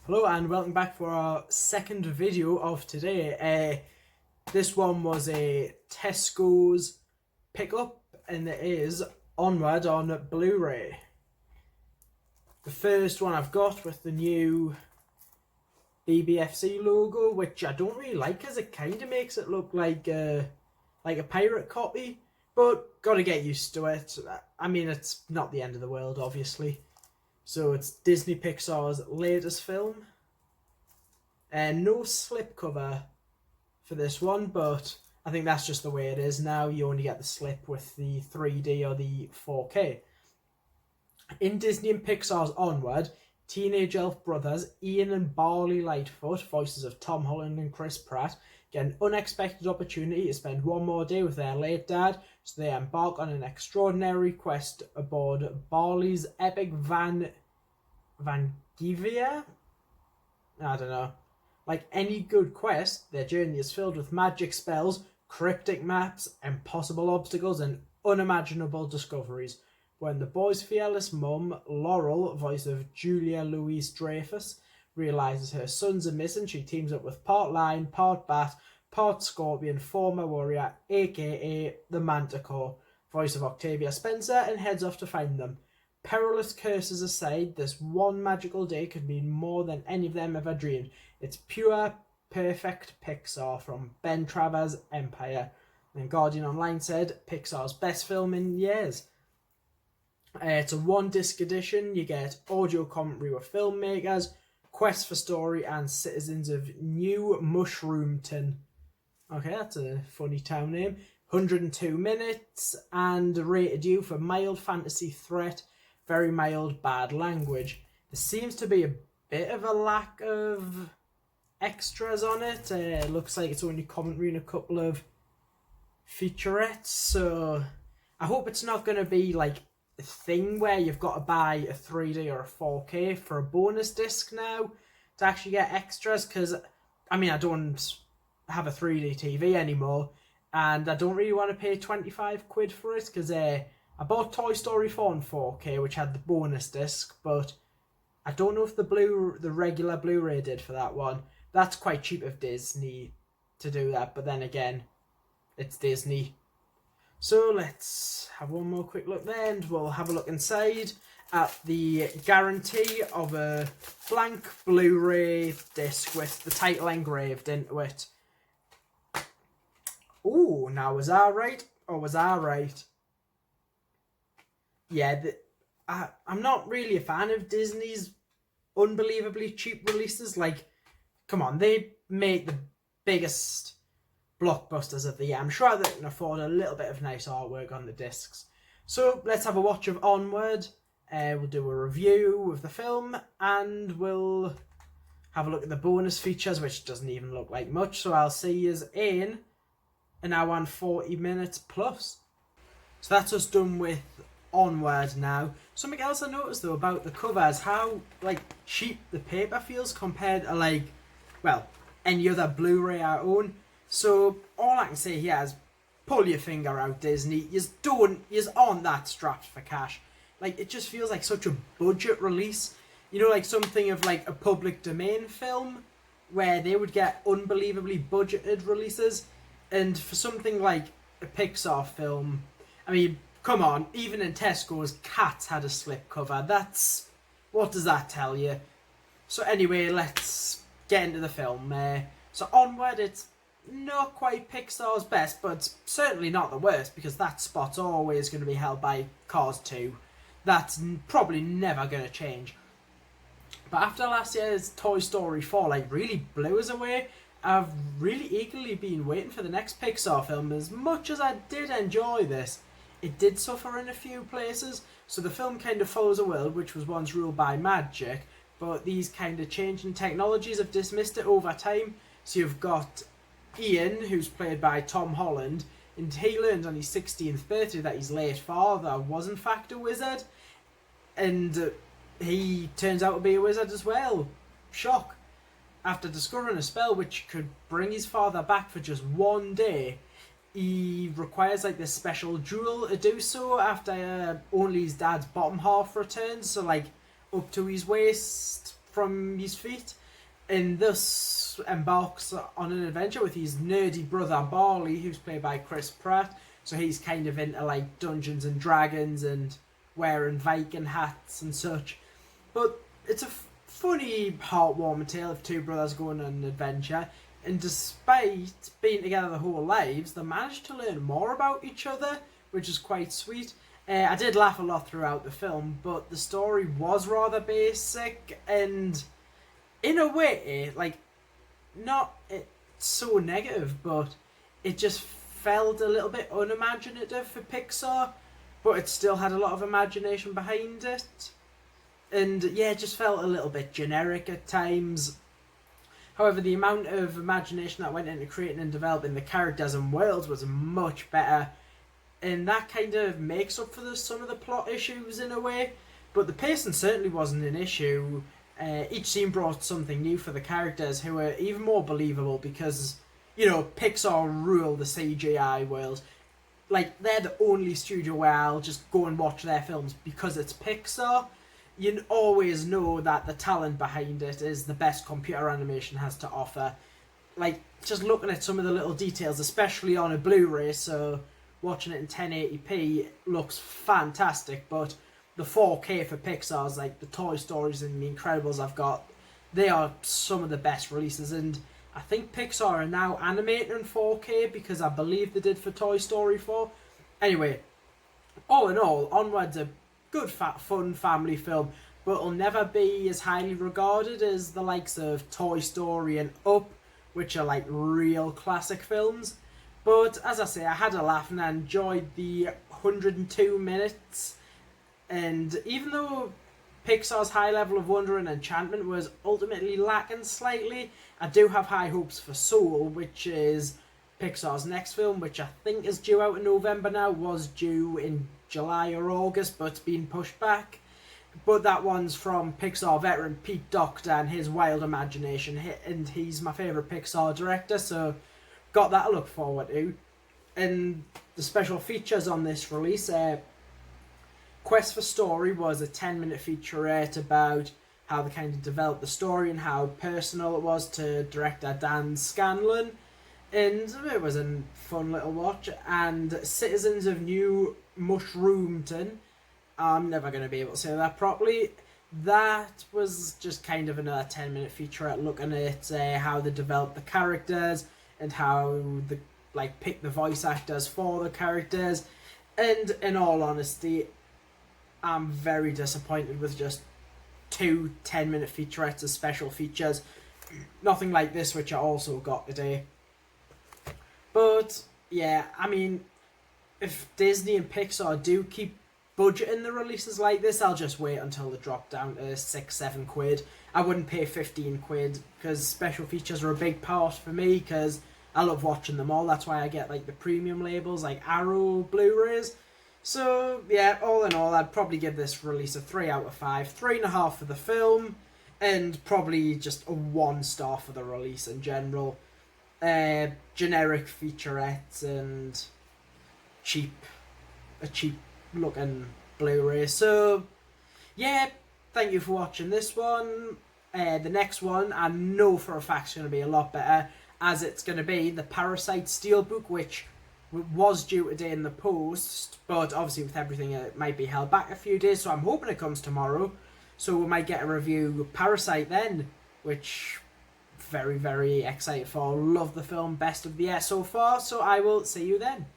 Hello and welcome back for our second video of today. This one was a Tesco's pickup and it is Onward on Blu-ray. The first one I've got with the new BBFC logo, which I don't really like as it kind of makes it look like a pirate copy, but gotta get used to it. I mean, it's not the end of the world, obviously. So it's Disney Pixar's latest film. No slipcover for this one, but I think that's just the way it is now. You only get the slip with the 3D or the 4K. In Disney and Pixar's Onward, teenage elf brothers Ian and Barley Lightfoot, voices of Tom Holland and Chris Pratt, get an unexpected opportunity to spend one more day with their late dad, so they embark on an extraordinary quest aboard Barley's epic Van Givia? I don't know. Like any good quest, their journey is filled with magic spells, cryptic maps, impossible obstacles, and unimaginable discoveries. When the boys' fearless mum, Laurel, voice of Julia Louis-Dreyfus, realises her sons are missing, she teams up with part lion, part bat, part scorpion, former warrior, aka the Manticore, voice of Octavia Spencer, and heads off to find them. Perilous curses aside, this one magical day could mean more than any of them ever dreamed. It's pure, perfect Pixar from Ben Travers' Empire. And Guardian Online said, Pixar's best film in years. It's a one-disc edition. You get audio commentary with filmmakers, quests for story, and citizens of New Mushroomton. Okay, that's a funny town name. 102 minutes, and rated U for mild fantasy threat, very mild bad language. There seems to be a bit of a lack of extras on it. It looks like it's only commentary and a couple of featurettes, so I hope it's not going to be like a thing where you've got to buy a 3D or a 4K for a bonus disc now to actually get extras, because I mean, I don't have a 3D TV anymore and I don't really want to pay 25 quid for it, because I bought Toy Story 4 in 4K, which had the bonus disc, but I don't know if the regular Blu-ray did for that one. That's quite cheap of Disney to do that, but then again, it's Disney. So let's have one more quick look there, and we'll have a look inside at the guarantee of a blank Blu-ray disc with the title engraved into it. Ooh, now was I right, or was I right? Yeah, I'm not really a fan of Disney's unbelievably cheap releases. Like, come on, they make the biggest blockbusters of the year. I'm sure they can afford a little bit of nice artwork on the discs. So let's have a watch of Onward. We'll do a review of the film, and we'll have a look at the bonus features, which doesn't even look like much. So I'll see you in an hour and 40 minutes plus. So that's us done with Onward now. Something else I noticed though about the cover is how like cheap the paper feels compared to like, well, any other Blu-ray I own. So all I can say here is pull your finger out, Disney. You aren't that strapped for cash. Like, it just feels like such a budget release. You know, like something of like a public domain film where they would get unbelievably budgeted releases, and for something like a Pixar film, I mean, come on, even in Tesco's, Cats had a slipcover. What does that tell you? So anyway, let's get into the film. So Onward, it's not quite Pixar's best, but certainly not the worst, because that spot's always going to be held by Cars 2. That's probably never going to change. But after last year's Toy Story 4 like really blew us away, I've really eagerly been waiting for the next Pixar film. As much as I did enjoy this, it did suffer in a few places. So the film kind of follows a world which was once ruled by magic, but these kind of changing technologies have dismissed it over time. So you've got Ian, who's played by Tom Holland, and he learns on his 16th birthday that his late father was in fact a wizard, and he turns out to be a wizard as well. Shock. After discovering a spell which could bring his father back for just one day, he requires like this special jewel to do so after only his dad's bottom half returns, so like up to his waist from his feet, and thus embarks on an adventure with his nerdy brother Barley, who's played by Chris Pratt. So he's kind of into like Dungeons and Dragons and wearing Viking hats and such. But it's a funny, heartwarming tale of two brothers going on an adventure. And despite being together their whole lives, they managed to learn more about each other, which is quite sweet. I did laugh a lot throughout the film, but the story was rather basic and, in a way, like, not so negative, but it just felt a little bit unimaginative for Pixar, but it still had a lot of imagination behind it. And yeah, it just felt a little bit generic at times. However, the amount of imagination that went into creating and developing the characters and worlds was much better, and that kind of makes up for some of the plot issues in a way. But the pacing certainly wasn't an issue. Each scene brought something new for the characters, who were even more believable because, you know, Pixar rule the CGI world. Like, they're the only studio where I'll just go and watch their films because it's Pixar. You always know that the talent behind it is the best computer animation has to offer. Like, just looking at some of the little details, especially on a Blu-ray, so watching it in 1080p looks fantastic, but the 4K for Pixar's, like the Toy Stories and the Incredibles I've got, they are some of the best releases, and I think Pixar are now animating in 4K because I believe they did for Toy Story 4. Anyway, all in all, Onward's a good, fun family film, but it'll never be as highly regarded as the likes of Toy Story and Up, which are like real classic films. But as I say, I had a laugh and I enjoyed the 102 minutes. And even though Pixar's high level of wonder and enchantment was ultimately lacking slightly, I do have high hopes for Soul, which is Pixar's next film, which I think is due out in November now, was due in July or August, but it's been pushed back. But that one's from Pixar veteran Pete Docter and his wild imagination, and he's my favourite Pixar director, so got that to look forward to. And the special features on this release, Quest for Story was a 10-minute featurette about how they kind of developed the story and how personal it was to director Dan Scanlon. And it was a fun little watch. And Citizens of New Mushroomton, I'm never going to be able to say that properly. That was just kind of another 10-minute featurette looking at how they developed the characters and how they pick the voice actors for the characters. And in all honesty, I'm very disappointed with just 2 10-minute featurettes as special features. Nothing like this, which I also got today. But yeah, I mean, if Disney and Pixar do keep budgeting the releases like this, I'll just wait until they drop down to 6-7 quid. I wouldn't pay 15 quid because special features are a big part for me because I love watching them all. That's why I get like the premium labels like Arrow Blu-rays. So yeah, all in all, I'd probably give this release a 3 out of 5, 3.5 for the film, and probably just a 1 star for the release in general. Generic featurettes and a cheap looking Blu-ray. So yeah, thank you for watching this one. The next one I know for a fact is going to be a lot better, as it's going to be the Parasite Steelbook, which was due today in the post, but obviously with everything it might be held back a few days, so I'm hoping it comes tomorrow, so we might get a review of Parasite then, which very, very excited for. Love the film, best of the year so far, so I will see you then.